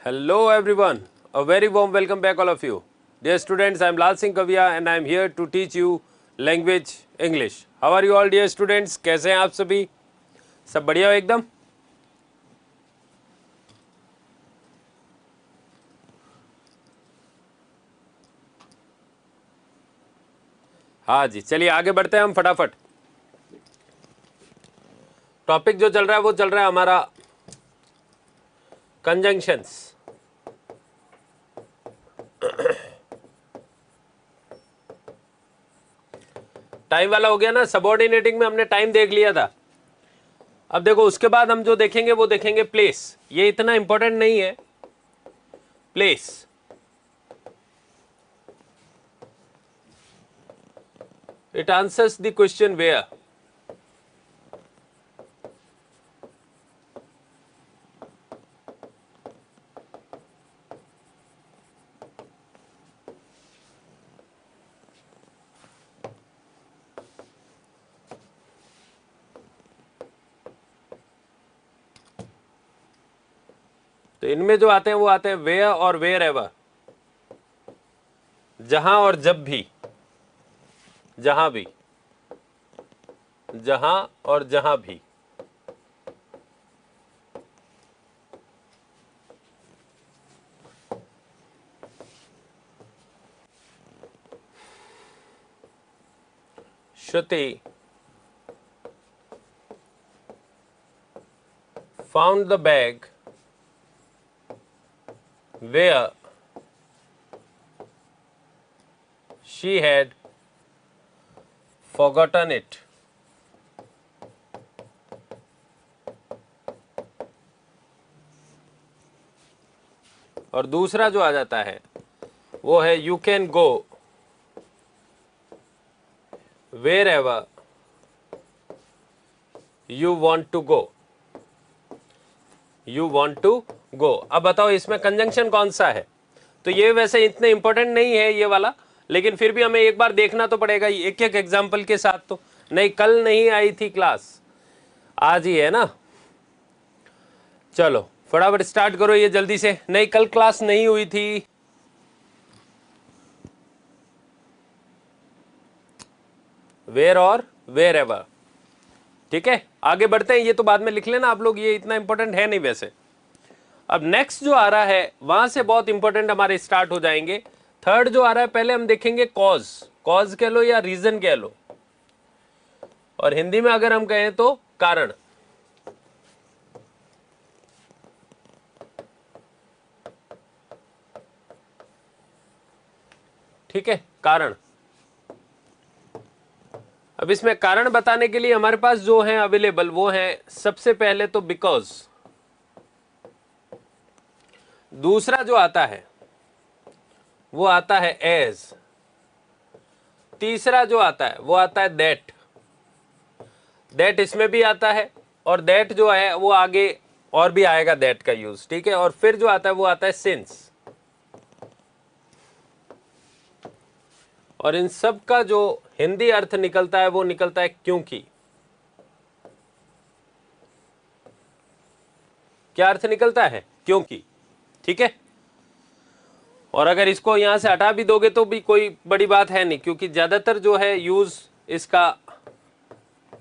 Hello everyone, a very warm welcome back all of you. Dear students, I am Lal Singh Kavia and I am here to teach you language English. How are you all dear students? कैसे हैं आप सभी? सब बढ़िया हो एकदम? हाँ जी, चलिए आगे बढ़ते हैं हम फटाफट। टॉपिक जो चल रहा है वो चल रहा है हमारा कंजंक्शंस। टाइम वाला हो गया ना, सबऑर्डिनेटिंग में हमने टाइम देख लिया था। अब देखो उसके बाद हम जो देखेंगे वो देखेंगे प्लेस। ये इतना इंपॉर्टेंट नहीं है। Place, it answers the question where. तो इनमें जो आते हैं वो आते हैं वेयर और वेयर एवर, जहां और जब भी, जहां भी, जहां और जहां भी। Shruti found the bag where she had forgotten it. और दूसरा जो आ जाता है वो है you can go wherever you want to go. You want to go. अब बताओ इसमें कंजंक्शन कौन सा है? तो ये वैसे इतने इंपॉर्टेंट नहीं है ये वाला, लेकिन फिर भी हमें एक बार देखना तो पड़ेगा एक एक एग्जाम्पल के साथ। तो नहीं, कल नहीं आई थी क्लास, आज ही है ना। चलो फटाफट स्टार्ट करो ये जल्दी से। नहीं, कल क्लास नहीं हुई थी। वेयर और वेयर एवर। ठीक है, आगे बढ़ते हैं। ये तो बाद में लिख लेना आप लोग, ये इतना इंपॉर्टेंट है नहीं वैसे। अब नेक्स्ट जो आ रहा है वहां से बहुत इंपॉर्टेंट हमारे स्टार्ट हो जाएंगे। थर्ड जो आ रहा है पहले हम देखेंगे कॉज। कॉज कह लो या रीजन कह लो, और हिंदी में अगर हम कहें तो कारण। ठीक है, कारण। अब इसमें कारण बताने के लिए हमारे पास जो है अवेलेबल वो है सबसे पहले तो बिकॉज। दूसरा जो आता है वो आता है एज। तीसरा जो आता है वो आता है दैट। दैट इसमें भी आता है, और दैट जो है वो आगे और भी आएगा दैट का यूज। ठीक है, और फिर जो आता है वो आता है सिंस। और इन सब का जो हिंदी अर्थ निकलता है वो निकलता है क्योंकि। क्या अर्थ निकलता है? क्योंकि। ठीक है, और अगर इसको यहां से हटा भी दोगे तो भी कोई बड़ी बात है नहीं, क्योंकि ज्यादातर जो है यूज इसका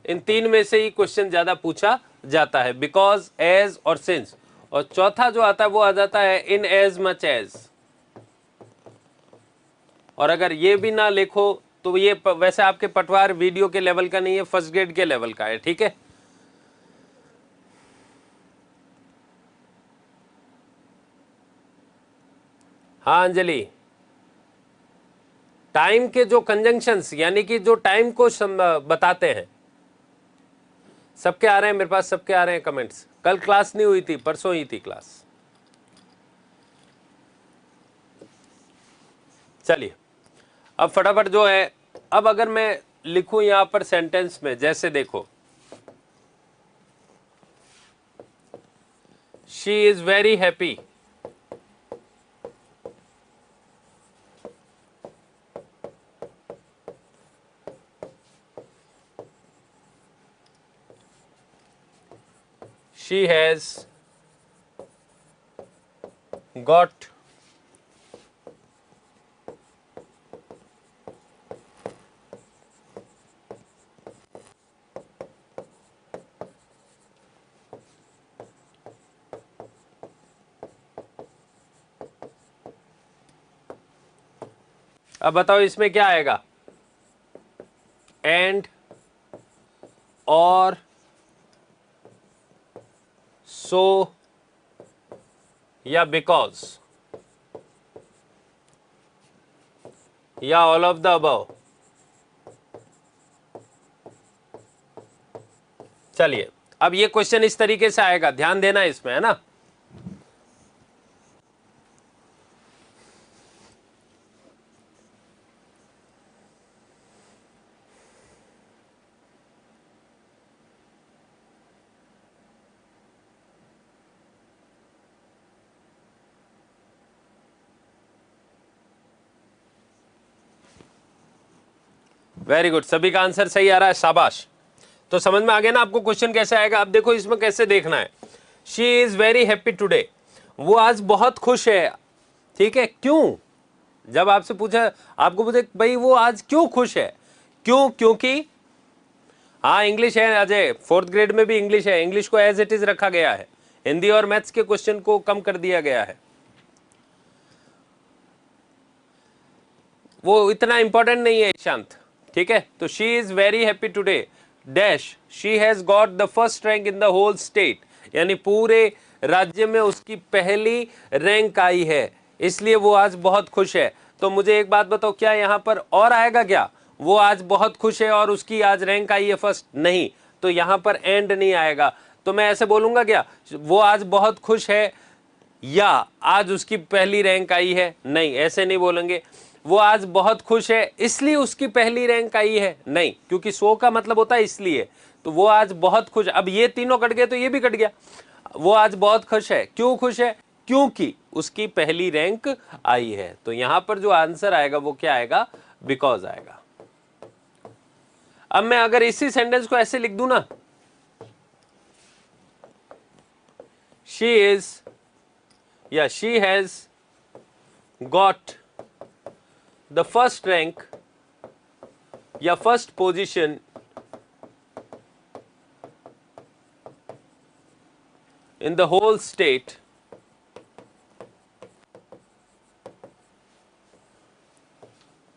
इन तीन में से ही क्वेश्चन ज्यादा पूछा जाता है, बिकॉज, एज और सिंस। और चौथा जो आता है वो आ जाता है इन एज मच एज। और अगर ये भी ना लिखो तो ये वैसे आपके पटवार वीडियो के लेवल का नहीं है, फर्स्ट ग्रेड के लेवल का है। ठीक है, हाँ अंजलि, टाइम के जो कंजंक्शंस यानी कि जो टाइम को बताते हैं, सबके आ रहे हैं मेरे पास, सबके आ रहे हैं कमेंट्स। कल क्लास नहीं हुई थी, परसों ही थी क्लास। चलिए अब फटाफट जो है, अब अगर मैं लिखूं यहां पर सेंटेंस में, जैसे देखो, she is very happy. She has got अब बताओ इसमें क्या आएगा, एंड और सो या बिकॉज या ऑल ऑफ द अबव। चलिए अब ये क्वेश्चन इस तरीके से आएगा, ध्यान देना इसमें, है ना। वेरी गुड, सभी का आंसर सही आ रहा है, शाबाश। तो समझ में आ गया ना आपको क्वेश्चन कैसे आएगा। अब देखो इसमें कैसे देखना है, she is very happy today, वो आज बहुत खुश है। ठीक है, क्यों, जब आपसे पूछा, आपको पूछे भाई वो आज क्यों खुश है, क्यों, क्योंकि, हाँ इंग्लिश है अजय, 4th ग्रेड में भी इंग्लिश है, इंग्लिश को एज इट इज रखा गया है, हिंदी और मैथ्स के क्वेश्चन को कम कर दिया गया है, वो इतना इंपॉर्टेंट नहीं है शांत। ठीक है, तो she is very happy today dash, she has got the first rank in the whole state, यानी पूरे राज्य में उसकी पहली रैंक आई है, इसलिए वो आज बहुत खुश है। तो मुझे एक बात बताओ, क्या यहाँ पर और आएगा क्या, वो आज बहुत खुश है और उसकी आज रैंक आई है फर्स्ट, नहीं, तो यहाँ पर एंड नहीं आएगा। तो मैं ऐसे बोलूंगा क्या, वो आज बहुत खुश है या आज उसकी पहली रैंक आई है, नहीं ऐसे नहीं बोलेंगे। वो आज बहुत खुश है इसलिए उसकी पहली रैंक आई है, नहीं, क्योंकि सो का मतलब होता है इसलिए, तो वो आज बहुत खुश, अब ये तीनों कट गए तो ये भी कट गया। वो आज बहुत खुश है, क्यों खुश है, क्योंकि उसकी पहली रैंक आई है। तो यहां पर जो आंसर आएगा वो क्या आएगा, बिकॉज आएगा। अब मैं अगर इसी सेंटेंस को ऐसे लिख दूं ना, शी इज या she has got the first rank या first position in the whole state,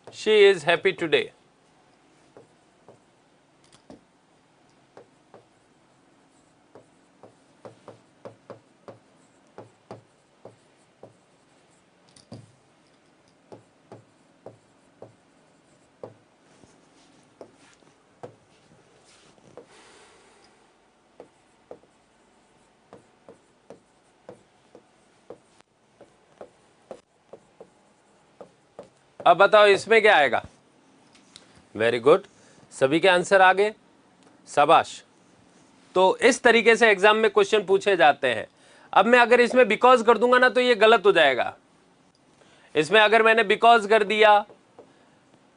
she is happy today। अब बताओ इसमें क्या आएगा, वेरी गुड, सभी के आंसर आ गए, शाबाश। तो इस तरीके से एग्जाम में क्वेश्चन पूछे जाते हैं। अब मैं अगर इसमें बिकॉज कर दूंगा ना तो ये गलत हो जाएगा। इसमें अगर मैंने बिकॉज कर दिया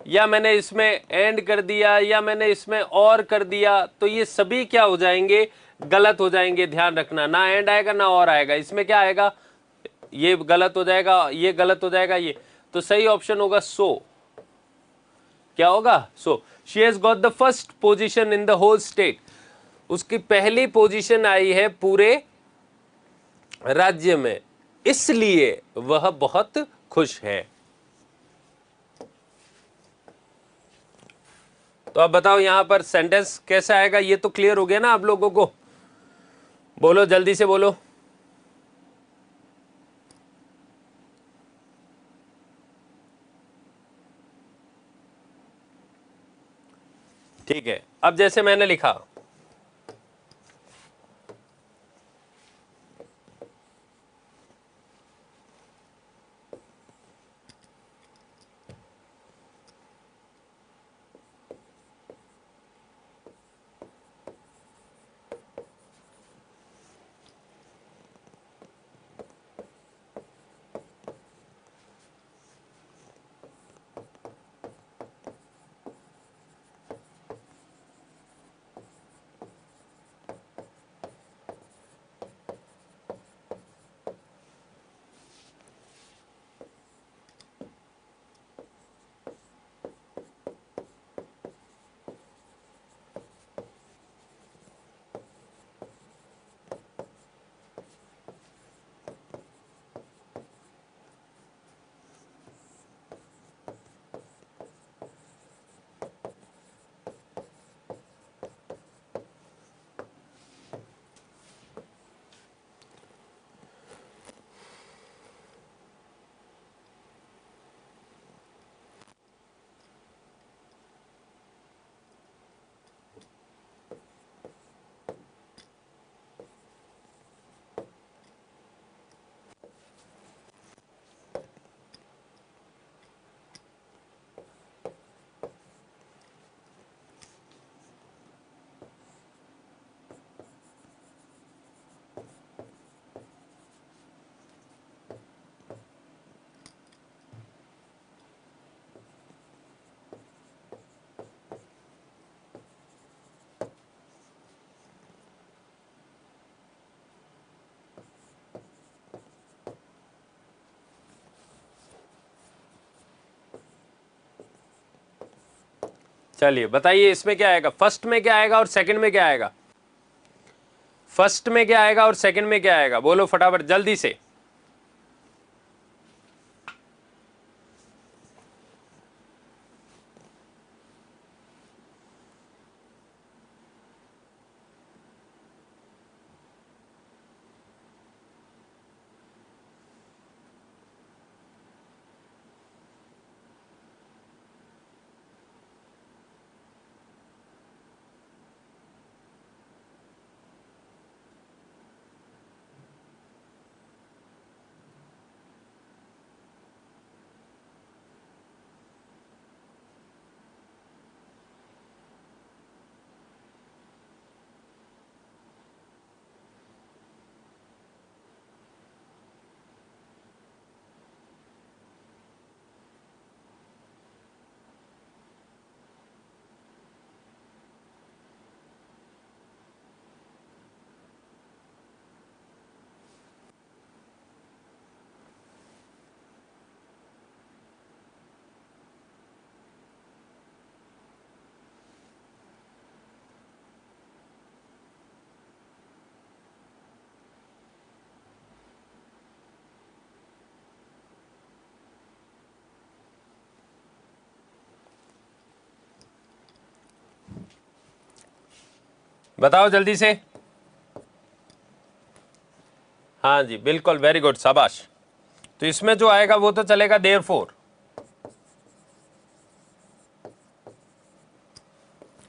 या मैंने इसमें एंड कर दिया या मैंने इसमें और कर दिया तो ये सभी क्या हो जाएंगे, गलत हो जाएंगे। ध्यान रखना, ना एंड आएगा ना और आएगा, इसमें क्या आएगा, ये गलत हो जाएगा, ये गलत हो जाएगा, ये तो सही ऑप्शन होगा सो। क्या होगा, so she has got the first position in the whole state, उसकी पहली पोजीशन आई है पूरे राज्य में, इसलिए वह बहुत खुश है। तो अब बताओ यहां पर सेंटेंस कैसे आएगा, ये तो क्लियर हो गया ना आप लोगों को, बोलो जल्दी से बोलो। ठीक है, अब जैसे मैंने लिखा, चलिए बताइए इसमें क्या आएगा, फर्स्ट में क्या आएगा और सेकंड में क्या आएगा, फर्स्ट में क्या आएगा और सेकंड में क्या आएगा, बोलो फटाफट जल्दी से। बताओ जल्दी से। हाँ जी बिल्कुल, वेरी गुड, शाबाश। तो इसमें जो आएगा वो तो चलेगा देयरफॉर,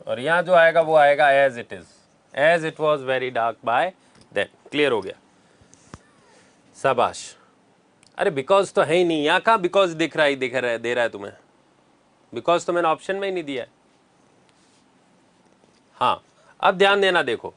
और यहां जो आएगा वो आएगा as it is, as it was very dark by then. Clear हो गया, शाबाश। अरे बिकॉज तो है ही नहीं, यहाँ कहाँ बिकॉज दिख रहा है दे रहा है तुम्हें, बिकॉज तो मैंने ऑप्शन में ही नहीं दिया है। हाँ अब ध्यान देना, देखो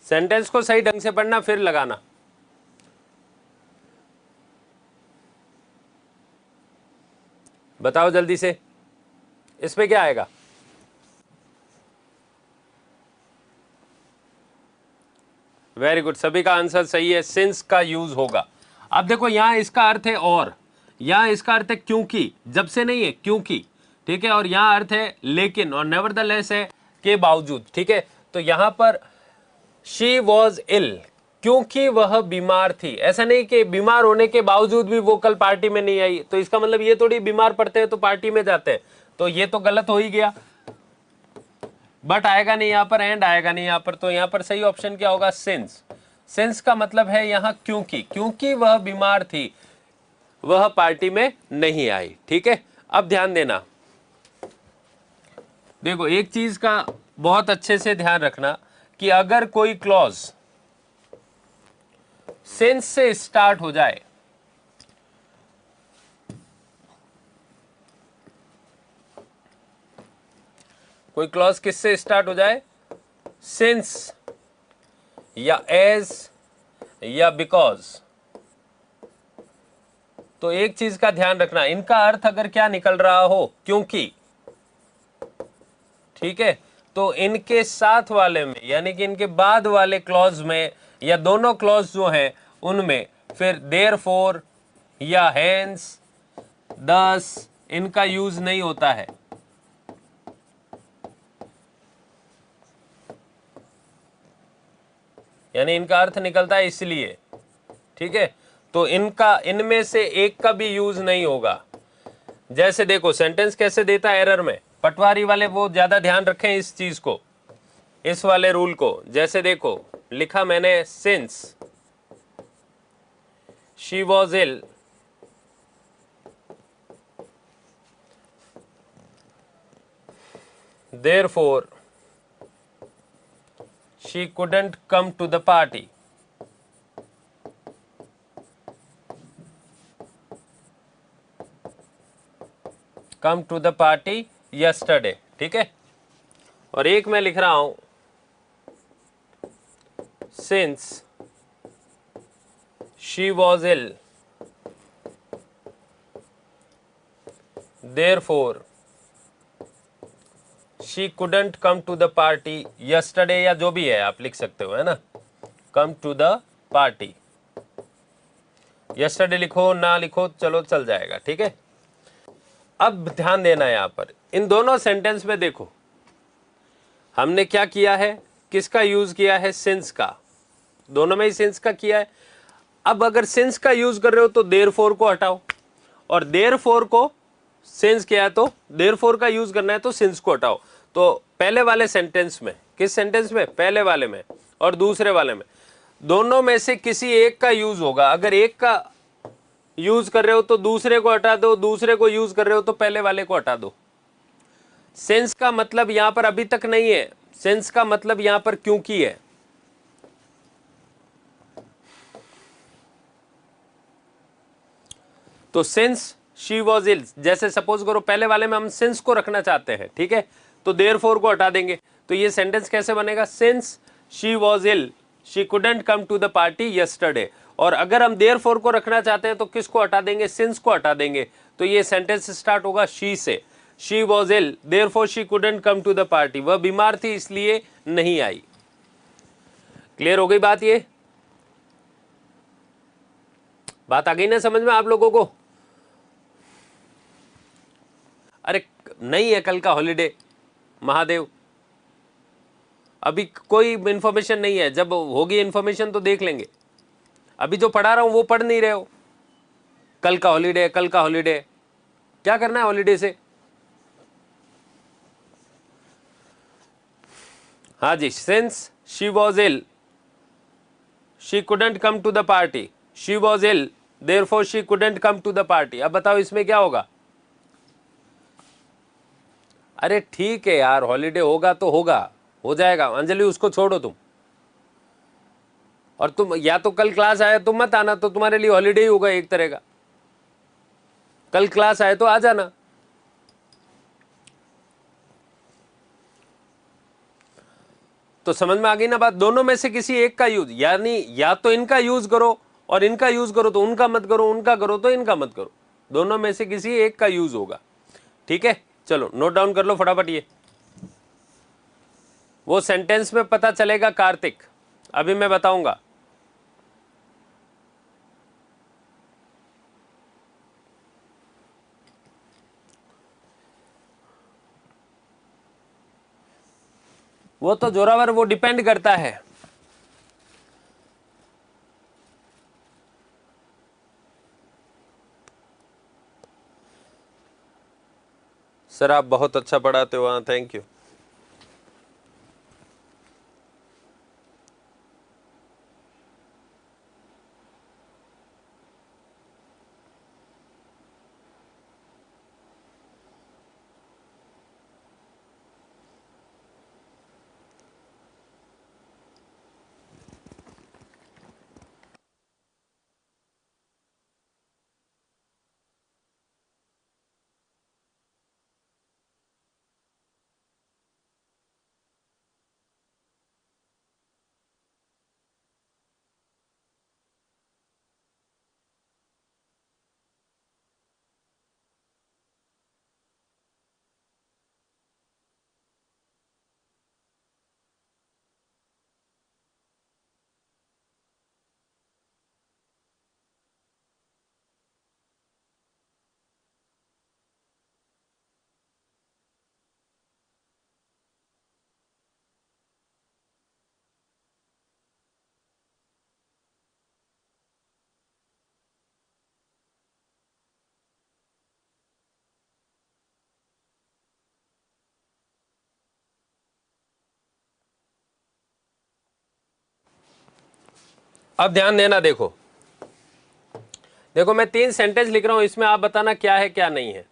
सेंटेंस को सही ढंग से पढ़ना फिर लगाना। बताओ जल्दी से, इसमें क्या आएगा, वेरी गुड, सभी का आंसर सही है, सिंस का यूज होगा। अब देखो यहां इसका अर्थ है और, यहां इसका अर्थ है क्योंकि, जब से नहीं है क्योंकि, ठीक है, और यहां अर्थ है लेकिन, और नेवरदलेस है के बावजूद, ठीक है। तो यहां पर शी वॉज इल, क्योंकि वह बीमार थी, ऐसा नहीं कि बीमार होने के बावजूद भी वो कल पार्टी में नहीं आई, तो इसका मतलब ये थोड़ी बीमार पड़ते हैं तो पार्टी में जाते हैं, तो ये तो गलत हो ही गया। बट आएगा नहीं यहाँ पर, एंड आएगा नहीं यहाँ पर, तो यहाँ पर सही ऑप्शन क्या होगा, सिंस। सिंस का मतलब है यहाँ क्योंकि, क्योंकि वह बीमार थी वह पार्टी में नहीं आई, ठीक है। अब ध्यान देना, देखो एक चीज का बहुत अच्छे से ध्यान रखना कि अगर कोई क्लॉज सिंस से स्टार्ट हो जाए, कोई क्लॉज किससे स्टार्ट हो जाए, सिंस या एज या बिकॉज, तो एक चीज का ध्यान रखना, इनका अर्थ अगर क्या निकल रहा हो, क्योंकि, ठीक है, तो इनके साथ वाले में यानी कि इनके बाद वाले क्लॉज में या दोनों क्लॉज जो हैं उनमें फिर देयरफॉर या हेंस, दस इनका यूज नहीं होता है। यानी इनका अर्थ निकलता है इसलिए, ठीक है, तो इनका, इनमें से एक का भी यूज नहीं होगा। जैसे देखो सेंटेंस कैसे देता है एरर में, पटवारी वाले वो ज्यादा ध्यान रखें इस चीज को, इस वाले रूल को। जैसे देखो लिखा मैंने since she was ill, therefore she couldn't come to the party। come to the party yesterday, ठीक है। और एक मैं लिख रहा हूं since she was ill therefore she couldn't come to the party yesterday, या जो भी है आप लिख सकते हो, है ना। come to the party, yesterday लिखो ना लिखो चलो चल जाएगा, ठीक है। अब ध्यान देना है यहां पर इन दोनों सेंटेंस में, देखो हमने क्या किया है, किसका यूज किया है, सिंस का, दोनों में ही सिंस का किया है। अब अगर सिंस का यूज कर रहे हो तो देयरफॉर को हटाओ, और देयरफॉर को सिंस किया है तो देयरफॉर का यूज करना है तो सिंस को हटाओ। तो पहले वाले सेंटेंस में, किस सेंटेंस में, पहले वाले में और दूसरे वाले में, दोनों में से किसी एक का यूज होगा। अगर एक का यूज कर रहे हो तो दूसरे को हटा दो, दूसरे को यूज कर रहे हो तो पहले वाले को हटा दो। सेंस का मतलब यहां पर अभी तक नहीं है, सेंस का मतलब यहां पर क्योंकि है। तो सिंस शी वॉज इल, जैसे सपोज करो पहले वाले में हम सिंस को रखना चाहते हैं, ठीक है, तो देयरफॉर को हटा देंगे। तो ये सेंटेंस कैसे बनेगा, since she was ill she couldn't come to the party yesterday. और अगर हम देयरफॉर को रखना चाहते हैं तो किसको हटा देंगे, सिंस को हटा देंगे। तो ये सेंटेंस स्टार्ट होगा शी से, she was ill therefore she couldn't come to the party, वह बीमार थी इसलिए नहीं आई। क्लियर हो गई बात, ये बात आ गई ना समझ में आप लोगों को। अरे नहीं है कल का हॉलीडे महादेव, अभी कोई इंफॉर्मेशन नहीं है, जब होगी इंफॉर्मेशन तो देख लेंगे। अभी जो पढ़ा रहा हूं वो पढ़ नहीं रहे हो। कल का हॉलीडे, कल का हॉलीडे, क्या करना है हॉलीडे से। हाँ जी, since she was ill she couldn't come to the party, she was ill therefore she couldn't come to the party. अब बताओ इसमें क्या होगा। अरे ठीक है यार, हॉलीडे होगा तो होगा, हो जाएगा अंजलि, उसको छोड़ो तुम। और तुम या तो कल क्लास आए तुम मत आना, तो तुम्हारे लिए हॉलीडे ही होगा एक तरह का। कल क्लास आए तो आ जाना। तो समझ में आ गई ना बात, दोनों में से किसी एक का यूज, यानी या तो इनका यूज करो और इनका यूज करो तो उनका मत करो, उनका करो तो इनका मत करो, दोनों में से किसी एक का यूज होगा। ठीक है, चलो नोट डाउन कर लो फटाफट। ये वो सेंटेंस में पता चलेगा कार्तिक, अभी मैं बताऊंगा। वो तो जोरावर, वो डिपेंड करता है। सर आप बहुत अच्छा पढ़ाते हो, हाँ थैंक यू। अब ध्यान देना, देखो देखो मैं 3 सेंटेंस लिख रहा हूं, इसमें आप बताना क्या है क्या नहीं है।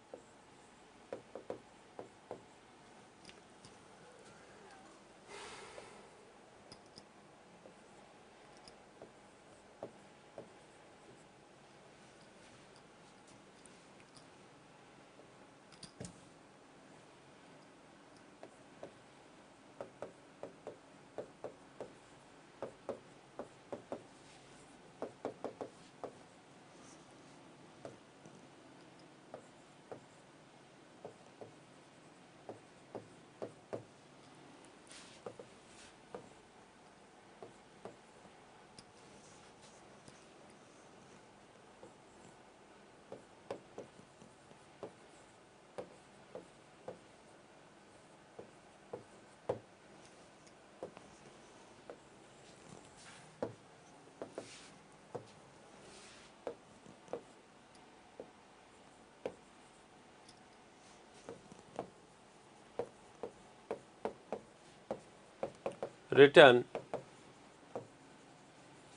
Written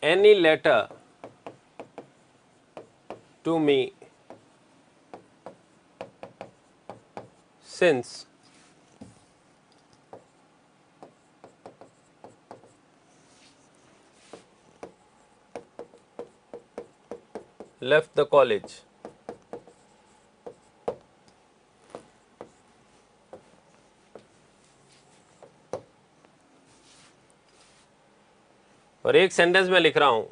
any letter to me since left the college. और एक सेंटेंस में लिख रहा हूं,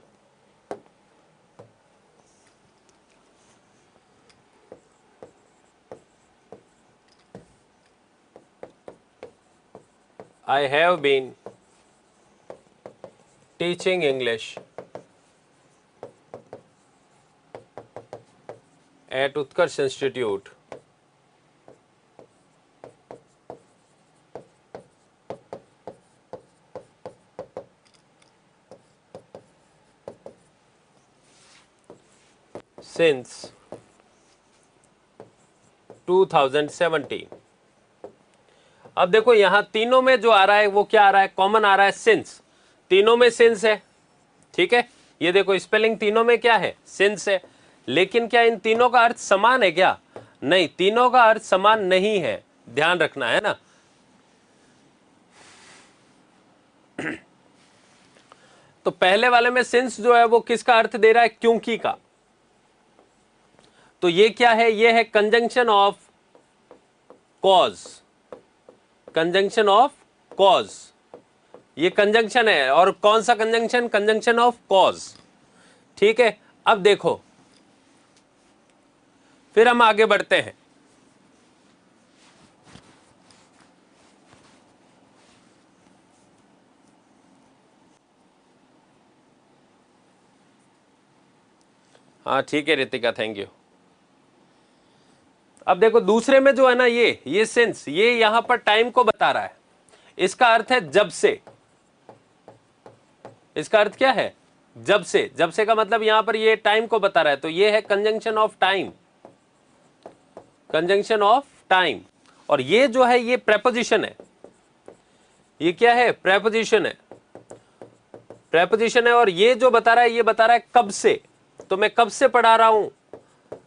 I have been teaching English at Utkarsh Institute since 2017। अब देखो यहां तीनों में जो आ रहा है वो क्या आ रहा है, कॉमन आ रहा है, सिंस। तीनों में सिंस है, ठीक है। ये देखो स्पेलिंग तीनों में क्या है, सिंस है। लेकिन क्या इन तीनों का अर्थ समान है क्या? नहीं, तीनों का अर्थ समान नहीं है, ध्यान रखना है ना। तो पहले वाले में सिंस जो है वो किसका अर्थ दे रहा है, क्योंकि का। तो ये क्या है, ये है conjunction of cause, conjunction of cause, ये कंजंक्शन है। और कौन सा कंजंक्शन, कंजंक्शन ऑफ कॉज, ठीक है। अब देखो फिर हम आगे बढ़ते हैं। हाँ ठीक है रितिका, थैंक यू। अब देखो दूसरे में जो है ना, ये सिंस, ये यहां पर टाइम को बता रहा है। इसका अर्थ है जब से, इसका अर्थ क्या है, जब से। जब से का मतलब यहां पर ये टाइम को बता रहा है, तो ये है conjunction of time, conjunction of time. और ये जो है ये प्रेपोजिशन है, ये क्या है, प्रेपोजिशन है, प्रेपोजिशन है। और ये जो बता रहा है, ये बता रहा है कब से। तो मैं कब से पढ़ा रहा हूं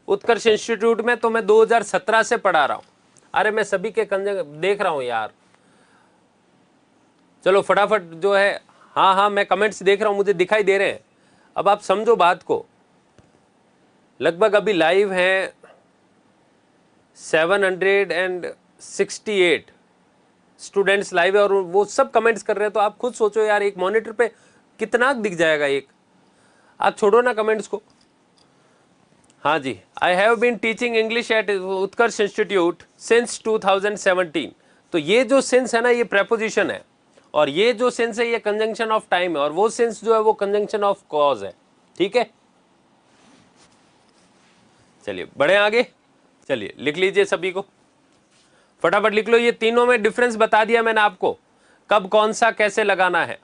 उत्कर्ष इंस्टीट्यूट में, तो मैं 2017 से पढ़ा रहा हूं। अरे मैं सभी के देख रहा हूं यार, चलो फटाफट जो है, हाँ हाँ मैं कमेंट्स देख रहा हूं, मुझे दिखाई दे रहे हैं। अब आप समझो बात को, लगभग अभी लाइव हैं 768 स्टूडेंट्स लाइव है, और वो सब कमेंट्स कर रहे हैं। तो आप खुद सोचो यार, एक मॉनिटर पे कितना दिख जाएगा एक। आप छोड़ो ना कमेंट्स को। हाँ जी, I have been teaching English at Utkarsh institute since 2017। तो ये जो सिंस है ना, ये प्रेपोजिशन है, और ये जो सिंस है ये कंजंक्शन ऑफ टाइम है, और वो सिंस जो है वो कंजंक्शन ऑफ कॉज है, ठीक है। चलिए बढ़े आगे, चलिए लिख लीजिए, सभी को फटाफट लिख लो। ये तीनों में डिफरेंस बता दिया मैंने आपको, कब कौन सा कैसे लगाना है।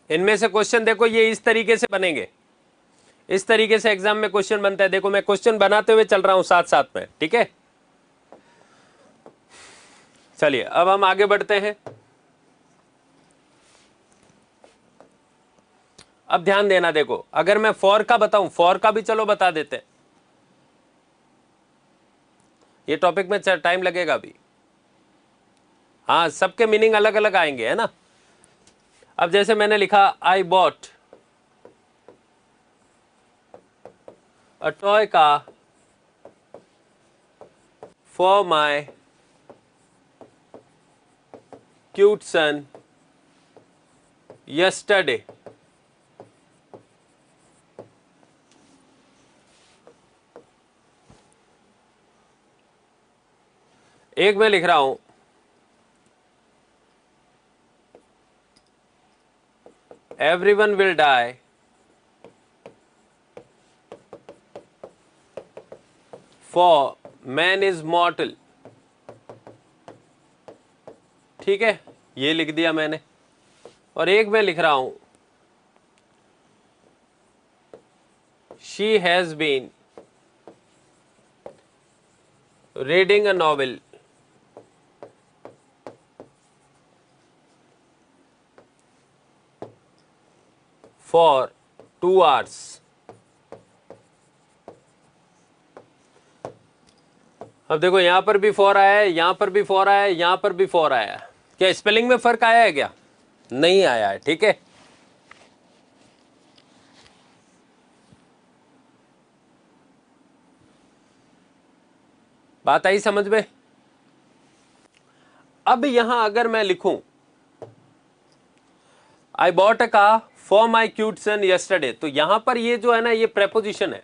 इनमें से क्वेश्चन देखो ये इस तरीके से बनेंगे, इस तरीके से एग्जाम में क्वेश्चन बनता है। देखो मैं क्वेश्चन बनाते हुए चल रहा हूं साथ साथ में, ठीक है। चलिए अब हम आगे बढ़ते हैं। अब ध्यान देना, देखो अगर मैं फॉर का बताऊं, फॉर का भी चलो बता देते हैं, ये टॉपिक में टाइम लगेगा अभी। हाँ सबके मीनिंग अलग अलग आएंगे, है ना। अब जैसे मैंने लिखा I bought a toy car for my cute son yesterday। एक मैं लिख रहा हूं everyone will die for man is mortal। ठीक है, ये लिख दिया मैंने। और एक मैं लिख रहा हूं she has been reading a novel for 2 hours। अब देखो यहां पर भी फॉर आया है, यहां पर भी फॉर आया है, यहां पर भी फॉर आया है। क्या स्पेलिंग में फर्क आया है क्या? नहीं आया है, ठीक है। बात आई समझ में? अब यहां अगर मैं लिखूं I bought a car for my cute son yesterday, तो यहां पर ये जो है ना, ये प्रेपोजिशन है।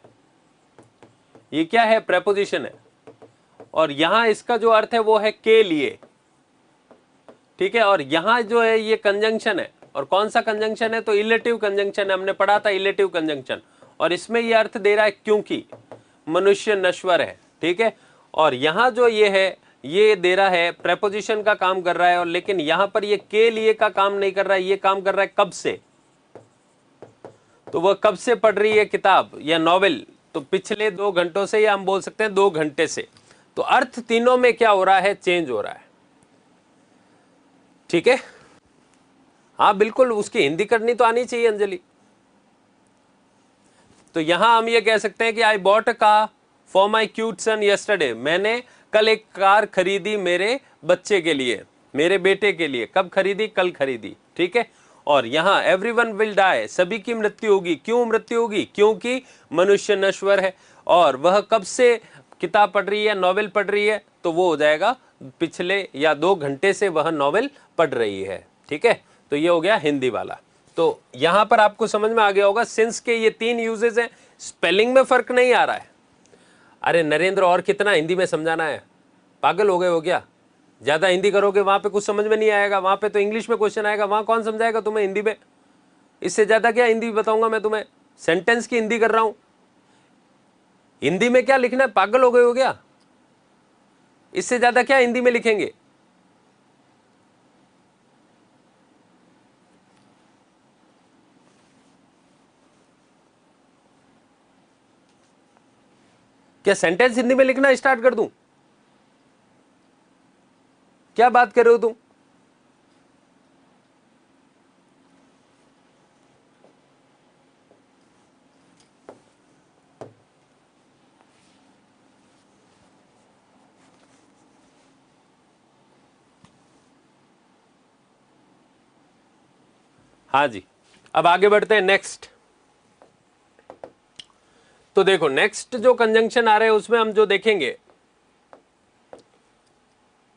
ये क्या है? प्रेपोजिशन है। और यहां इसका जो अर्थ है वो है के लिए, ठीक है। और यहां जो है ये कंजंक्शन है। और कौन सा कंजंक्शन है? तो इलेटिव कंजंक्शन है, हमने पढ़ा था इलेटिव कंजंक्शन। और इसमें ये अर्थ दे रहा है क्योंकि मनुष्य नश्वर है, ठीक है। और यहां जो ये है, ये दे रहा है प्रेपोजिशन का काम कर रहा है। और लेकिन यहां पर ये के लिए का काम नहीं कर रहा है, ये काम कर रहा है कब से। तो वह कब से पढ़ रही है किताब या नॉवेल? तो पिछले 2 घंटों से, या हम बोल सकते हैं 2 घंटे से। तो अर्थ तीनों में क्या हो रहा है? चेंज हो रहा है, ठीक है। हाँ बिल्कुल, उसकी हिंदी करनी तो आनी चाहिए अंजलि। तो यहां हम ये कह सकते हैं कि I bought a car for my cute son yesterday, मैंने कल एक कार खरीदी मेरे बच्चे के लिए, मेरे बेटे के लिए। कब खरीदी? कल खरीदी, ठीक है। और यहां एवरीवन विल डाई, सभी की मृत्यु होगी। क्यों मृत्यु होगी? क्योंकि मनुष्य नश्वर है। और वह कब से किताब पढ़ रही है, नॉवेल पढ़ रही है? तो वो हो जाएगा पिछले या 2 घंटे से वह नॉवेल पढ़ रही है, ठीक है। तो ये हो गया हिंदी वाला। तो यहां पर आपको समझ में आ गया होगा सिंस के ये 3 यूजेस हैं। स्पेलिंग में फर्क नहीं आ रहा है। अरे नरेंद्र, और कितना हिंदी में समझाना है? पागल हो गए हो क्या? ज्यादा हिंदी करोगे वहां पे कुछ समझ में नहीं आएगा, वहां पे तो इंग्लिश में क्वेश्चन आएगा, वहां कौन समझाएगा तुम्हें हिंदी में? इससे ज्यादा क्या हिंदी बताऊंगा मैं तुम्हें? सेंटेंस की हिंदी कर रहा हूं, हिंदी में क्या लिखना है? पागल हो गए हो क्या? इससे ज्यादा क्या हिंदी में लिखेंगे? क्या सेंटेंस हिंदी में लिखना स्टार्ट कर दूं? क्या बात कर रहे हो तुम? हाँ जी, अब आगे बढ़ते हैं नेक्स्ट। तो देखो नेक्स्ट जो कंजंक्शन आ रहे हैं उसमें हम जो देखेंगे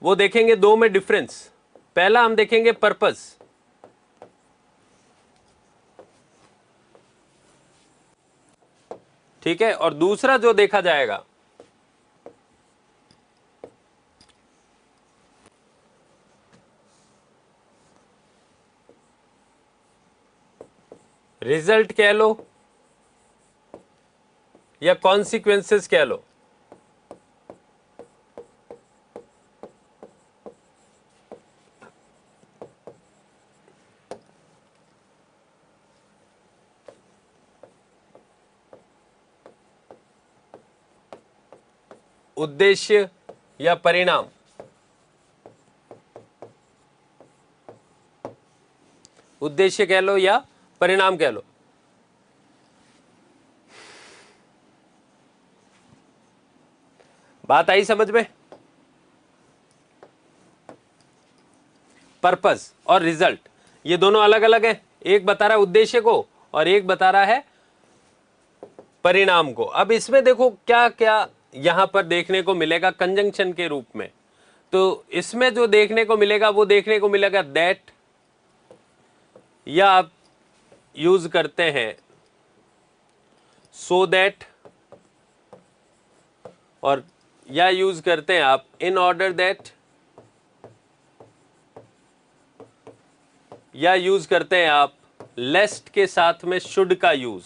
वो देखेंगे 2 में डिफरेंस। पहला हम देखेंगे पर्पस, ठीक है। और दूसरा जो देखा जाएगा रिजल्ट कह लो या कॉन्सिक्वेंसेस कह लो। उद्देश्य या परिणाम, उद्देश्य कह लो या परिणाम कह लो। बात आई समझ में? पर्पस और रिजल्ट ये दोनों अलग अलग है, एक बता रहा है उद्देश्य को और एक बता रहा है परिणाम को। अब इसमें देखो क्या क्या यहां पर देखने को मिलेगा कंजंक्शन के रूप में। तो इसमें जो देखने को मिलेगा वो देखने को मिलेगा दैट, या आप यूज करते हैं सो दैट, और या यूज करते हैं आप इन ऑर्डर दैट, या यूज करते हैं आप लेस्ट के साथ में शुड का यूज।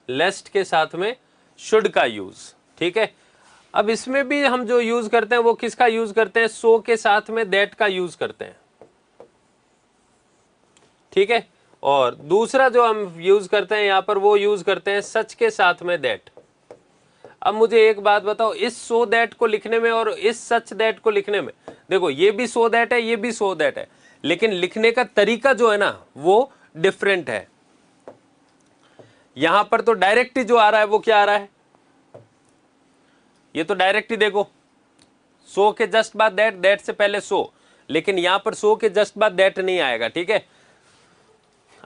लेस्ट के साथ में शुड का यूज, ठीक है। अब इसमें भी हम जो यूज करते हैं वो किसका यूज करते हैं, सो के साथ में दैट का यूज करते हैं, ठीक है। और दूसरा जो हम यूज करते हैं यहां पर वो यूज करते हैं सच के साथ में दैट। अब मुझे एक बात बताओ, इस सो दैट को लिखने में और इस सच दैट को लिखने में, देखो ये भी सो दैट है ये भी सो दैट है, लेकिन लिखने का तरीका जो है ना वो डिफरेंट है। यहां पर तो डायरेक्ट ही जो आ रहा है वो क्या आ रहा है, ये तो डायरेक्ट ही देखो, सो के जस्ट बाद दैट, दैट से पहले सो, लेकिन यहां पर सो के जस्ट बाद दैट नहीं आएगा, ठीक है।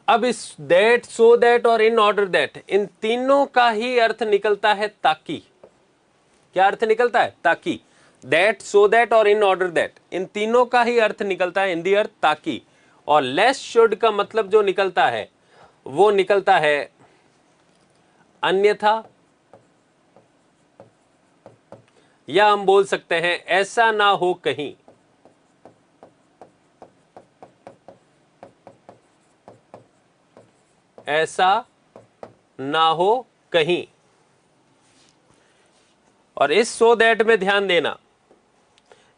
अब इस दैट, सो दैट और इन ऑर्डर दैट, इन तीनों का ही अर्थ निकलता है ताकि। क्या अर्थ निकलता है, ताकि। दैट, सो दैट और इन ऑर्डर दैट, इन तीनों का ही अर्थ निकलता है इन दी अर्थ ताकि। और लेस शुड का मतलब जो निकलता है वो निकलता है अन्यथा, या हम बोल सकते हैं ऐसा ना हो कहीं। ऐसा ना हो कहीं। और इस सो दैट में ध्यान देना,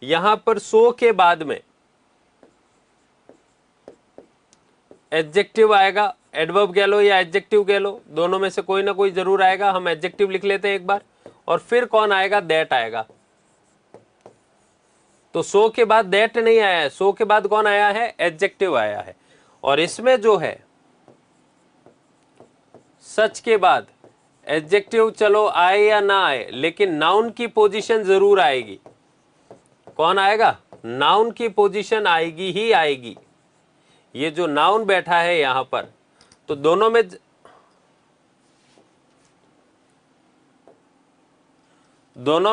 यहां पर सो के बाद में एडजेक्टिव आएगा, एडवर्ब कह लो या एडजेक्टिव कह लो, दोनों में से कोई ना कोई जरूर आएगा। हम एडजेक्टिव लिख लेते हैं एक बार, और फिर कौन आएगा, दैट आएगा। तो सो के बाद दैट नहीं आया है, सो के बाद कौन आया है, एडजेक्टिव आया है। और इसमें जो है सच के बाद एडजेक्टिव चलो आए या ना आए, लेकिन नाउन की पोजीशन जरूर आएगी। कौन आएगा, नाउन की पोजीशन आएगी ही आएगी। ये जो नाउन बैठा है यहां पर, तो दोनों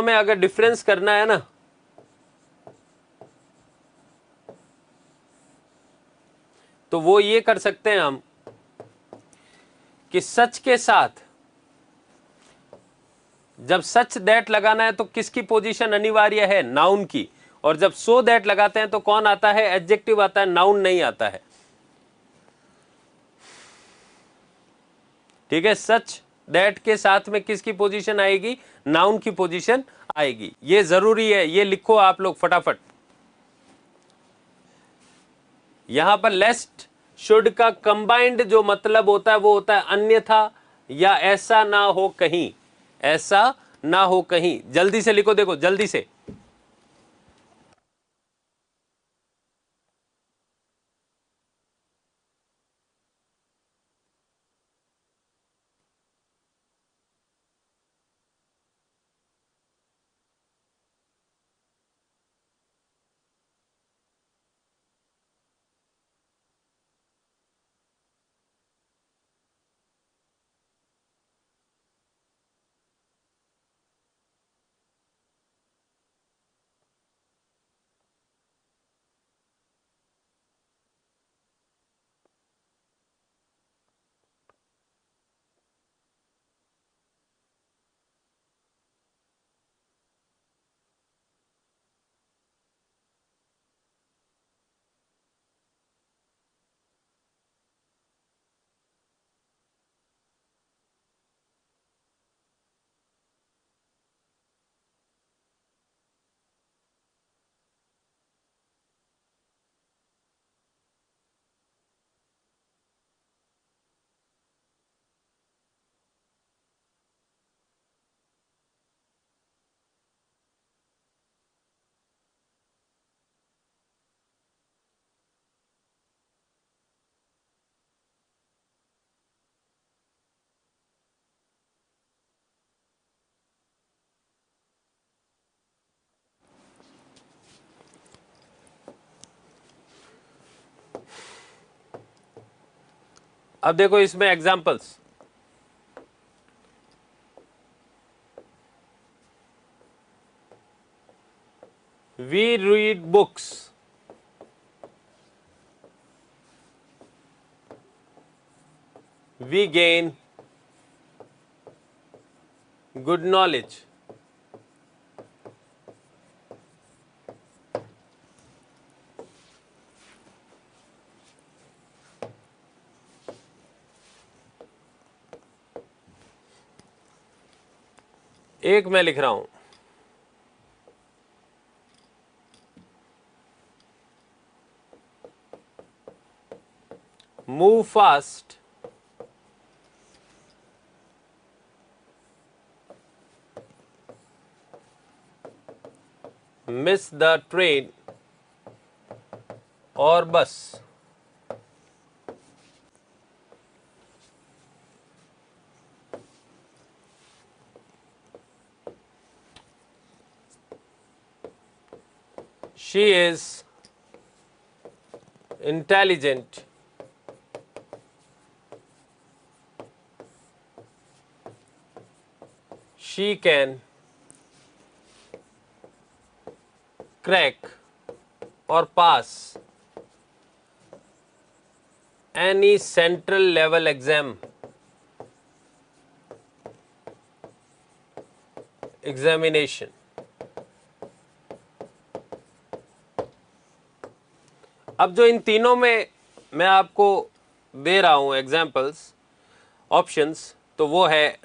में अगर डिफरेंस करना है ना, तो वो ये कर सकते हैं हम कि सच के साथ जब सच दैट लगाना है तो किसकी पोजीशन अनिवार्य है, नाउन की। और जब सो दैट लगाते हैं तो कौन आता है, एडजेक्टिव आता है, नाउन नहीं आता है, ठीक है। सच दैट के साथ में किसकी पोजीशन आएगी, नाउन की पोजीशन आएगी। ये जरूरी है, ये लिखो आप लोग फटाफट। यहां पर लेस्ट शुड का कंबाइंड जो मतलब होता है वो होता है अन्यथा या ऐसा ना हो कहीं। ऐसा ना हो कहीं, जल्दी से लिखो, देखो जल्दी से। अब देखो इसमें examples, we read books, we gain good knowledge, एक मैं लिख रहा हूं, move fast, miss the train और bus. She is intelligent, she can crack or pass any central level examination. अब जो इन तीनों में मैं आपको दे रहा हूं एग्जाम्पल्स, ऑप्शंस, तो वो है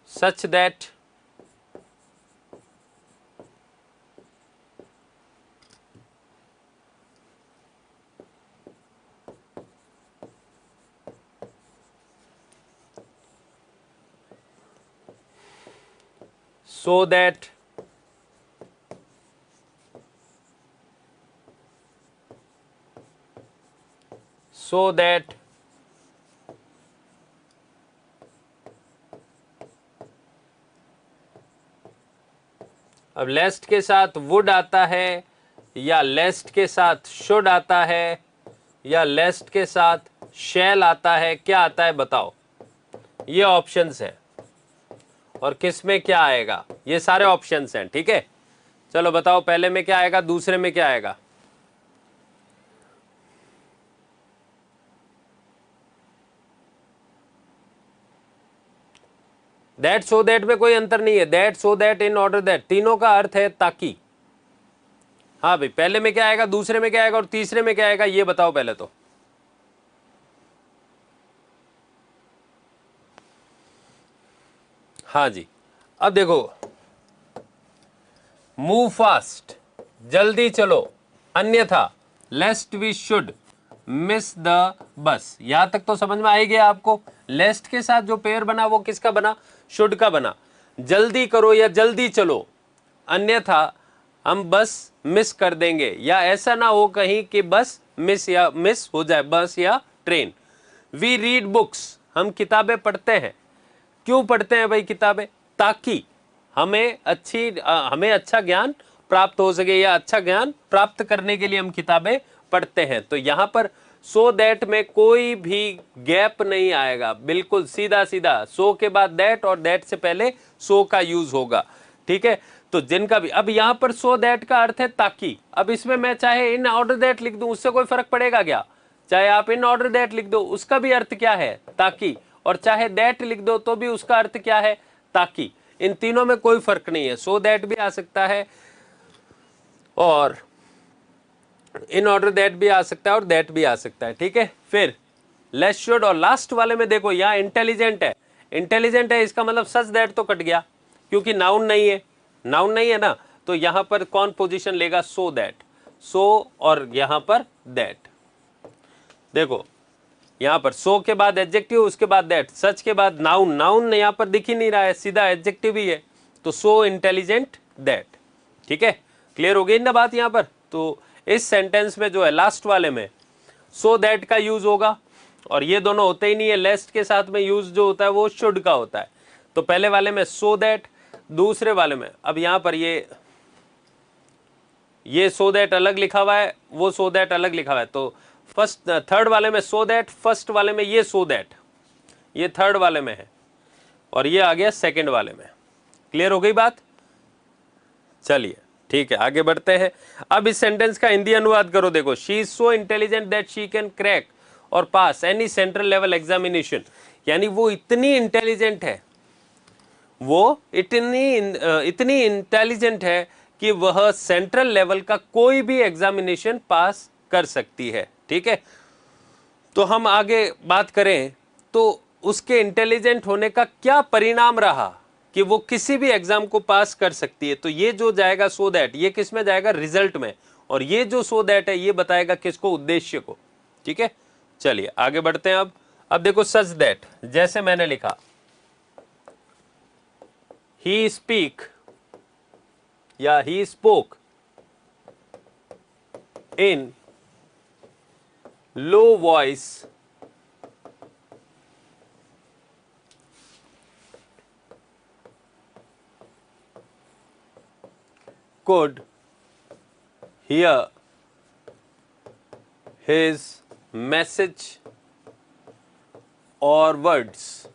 such that so that अब लेस्ट के साथ वुड आता है, या लेस्ट के साथ शुड आता है, या लेस्ट के साथ शैल आता है, क्या आता है बताओ। ये ऑप्शंस हैं और किस में क्या आएगा, ये सारे ऑप्शंस हैं, ठीक है। चलो बताओ पहले में क्या आएगा, दूसरे में क्या आएगा। दैट, सो दैट में कोई अंतर नहीं है। That, so that, in order that, तीनों का अर्थ है ताकि। हाँ भाई, पहले में क्या आएगा, दूसरे में क्या आएगा और तीसरे में क्या आएगा, ये बताओ पहले तो। हाँ जी, अब देखो, मूव फास्ट, जल्दी चलो, अन्यथा lest we should miss the bus. यहां तक तो समझ में आ ही गया आपको। लेस्ट के साथ जो पेयर बना वो किसका बना, शुड का बना। जल्दी करो या जल्दी चलो, अन्यथा हम बस मिस कर देंगे, या ऐसा ना हो कहीं कि बस मिस हो जाए, बस या ट्रेन। वी रीड बुक्स, हम किताबें पढ़ते हैं। क्यों पढ़ते हैं भाई किताबें, ताकि हमें अच्छा ज्ञान प्राप्त हो सके, या अच्छा ज्ञान प्राप्त करने के लिए हम किताबें पढ़ते हैं। तो यहां पर सो दैट में कोई भी गैप नहीं आएगा, बिल्कुल सीधा सीधा सो के बाद दैट और दैट से पहले सो का यूज होगा, ठीक है। तो जिनका भी, अब यहां पर सो दैट का अर्थ है ताकि। अब इसमें मैं चाहे इन ऑर्डर दैट लिख दूं, उससे कोई फर्क पड़ेगा क्या। चाहे आप इन ऑर्डर दैट लिख दो, उसका भी अर्थ क्या है, ताकि। और चाहे दैट लिख दो तो भी उसका अर्थ क्या है, ताकि। इन तीनों में कोई फर्क नहीं है। सो दैट भी आ सकता है और इन ऑर्डर दैट भी आ सकता है और दैट भी आ सकता है, ठीक है। फिर लेस शुड, और लास्ट वाले में देखो यहाँ इंटेलिजेंट है। इंटेलिजेंट है इसका मतलब सच दैट तो कट गया, क्योंकि नाउन नहीं है, नाउन नहीं है ना। तो यहां पर कौन पोजीशन लेगा, सो दैट। सो और यहां पर दैट। देखो यहां पर सो के बाद एडजेक्टिव, उसके बाद दैट, सच के बाद नाउन। नाउन यहां पर दिख ही नहीं रहा है, सीधा एडजेक्टिव ही है। तो सो इंटेलिजेंट दैट, ठीक है। क्लियर हो गई ना बात यहां पर। तो इस सेंटेंस में जो है लास्ट वाले में सो दैट का यूज होगा, और ये दोनों होते ही नहीं है। लेस्ट के साथ में यूज जो होता है वो शुड का होता है। तो पहले वाले में सो दैट, दूसरे वाले में अब यहां पर ये सो दैट अलग लिखा हुआ है, वो सो दैट अलग लिखा हुआ है। तो फर्स्ट थर्ड वाले में सो दैट, फर्स्ट वाले में ये सो दैट, ये थर्ड वाले में है और ये आ गया सेकंड वाले में। क्लियर हो गई बात? चलिए ठीक है, आगे बढ़ते हैं। अब इस सेंटेंस का हिंदी अनुवाद करो। देखो, she is so intelligent that she can crack और पास एनी सेंट्रल लेवल एग्जामिनेशन। यानी वो इतनी इंटेलिजेंट है, वो इतनी इंटेलिजेंट है कि वह सेंट्रल लेवल का कोई भी एग्जामिनेशन पास कर सकती है। ठीक है, तो हम आगे बात करें तो उसके इंटेलिजेंट होने का क्या परिणाम रहा कि वो किसी भी एग्जाम को पास कर सकती है। तो ये जो जाएगा सो दैट, ये किस में जाएगा? रिजल्ट में। और ये जो सो दैट है ये बताएगा किसको? उद्देश्य को। ठीक है, चलिए आगे बढ़ते हैं। अब देखो, सच दैट जैसे मैंने लिखा, ही स्पीक या he spoke in low voice could hear his message or words.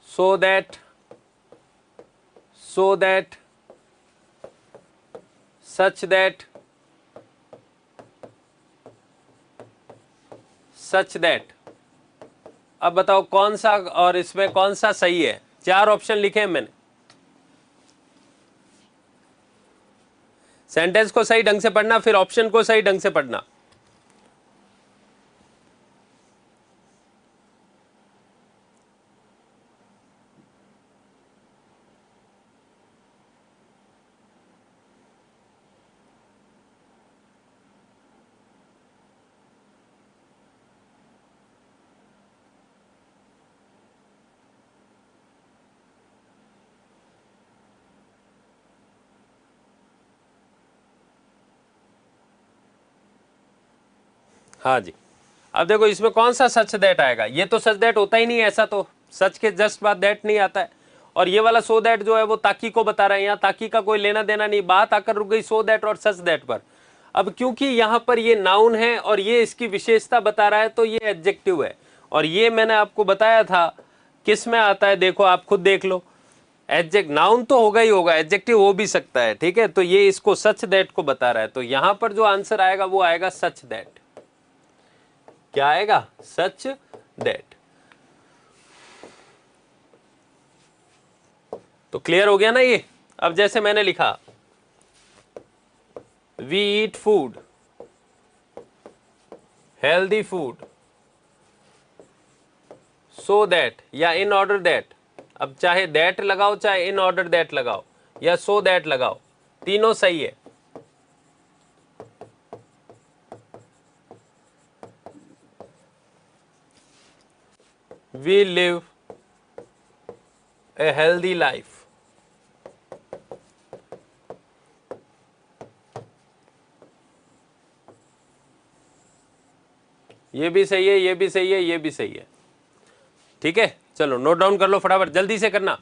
So that, such that, such that. अब बताओ कौन सा और इसमें कौन सा सही है? चार ऑप्शन लिखे हैं मैंने। सेंटेंस को सही ढंग से पढ़ना, फिर ऑप्शन को सही ढंग से पढ़ना। हाँ जी, अब देखो इसमें कौन सा सच दैट आएगा? ये तो सच दैट होता ही नहीं है, ऐसा तो सच के जस्ट बाद दैट नहीं आता है। और ये वाला सो दैट जो है वो ताकि को बता रहा है, यहाँ ताकि का कोई लेना देना नहीं, बात आकर रुक गई सो दैट और सच दैट पर। अब क्योंकि यहाँ पर ये नाउन है और ये इसकी विशेषता बता रहा है तो ये एडजेक्टिव है। और ये मैंने आपको बताया था किस में आता है, देखो आप खुद देख लो। एडजेक्ट नाउन तो होगा ही होगा, एडजेक्टिव हो भी सकता है। ठीक है, तो ये इसको सच दैट को बता रहा है, तो यहां पर जो आंसर आएगा वो आएगा सच दैट। क्या आएगा? Such that. तो क्लियर हो गया ना ये? अब जैसे मैंने लिखा, we eat food, healthy food, so that या इन ऑर्डर दैट। अब चाहे दैट लगाओ, चाहे इन ऑर्डर दैट लगाओ, या सो दैट लगाओ, तीनों सही है। We live a healthy life. ये भी सही है, ये भी सही है, ये भी सही है। ठीक है, चलो नोट डाउन कर लो फटाफट, जल्दी से करना।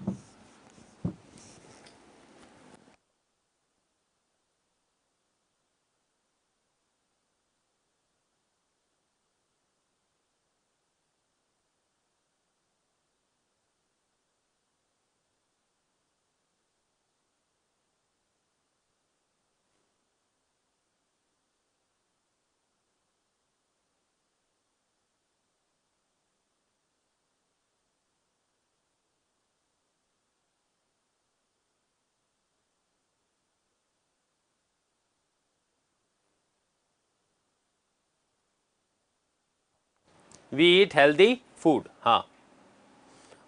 वी ईट हेल्दी फूड, हाँ,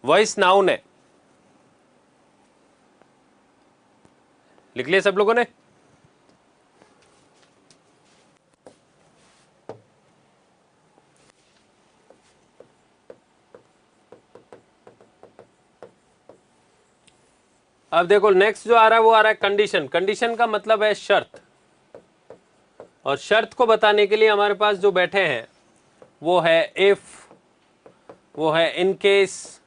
वॉइस नाउन है। लिख लिया सब लोगों ने? अब देखो नेक्स्ट जो आ रहा है वो आ रहा है कंडीशन। कंडीशन का मतलब है शर्त। और शर्त को बताने के लिए हमारे पास जो बैठे हैं वो है इफ, वो है इन केस,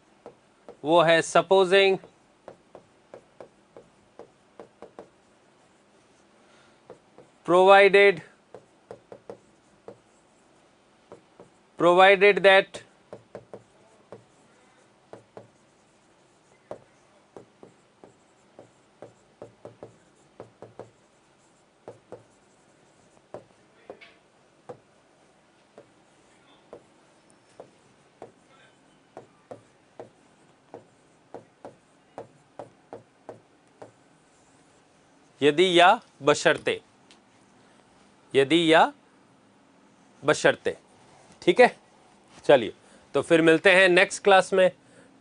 वो है सपोजिंग, provided that यदि या बशर्ते, यदि या बशर्ते। ठीक है, चलिए तो फिर मिलते हैं नेक्स्ट क्लास में।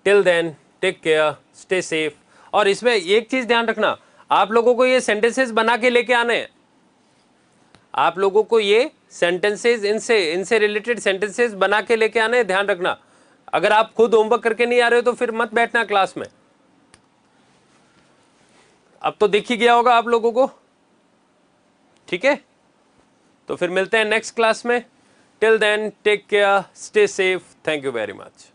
Till then take care, stay safe. और इसमें एक चीज ध्यान रखना, आप लोगों को ये सेंटेंसेस बना के लेके आने हैं। आप लोगों को ये सेंटेंसेस, इनसे रिलेटेड सेंटेंसेस बना के लेके आने हैं, ध्यान रखना। अगर आप खुद होमवर्क करके नहीं आ रहे हो तो फिर मत बैठना क्लास में। अब तो दिख ही गया होगा आप लोगों को, ठीक है। तो फिर मिलते हैं नेक्स्ट क्लास में। Till then take care, stay safe, thank you very much.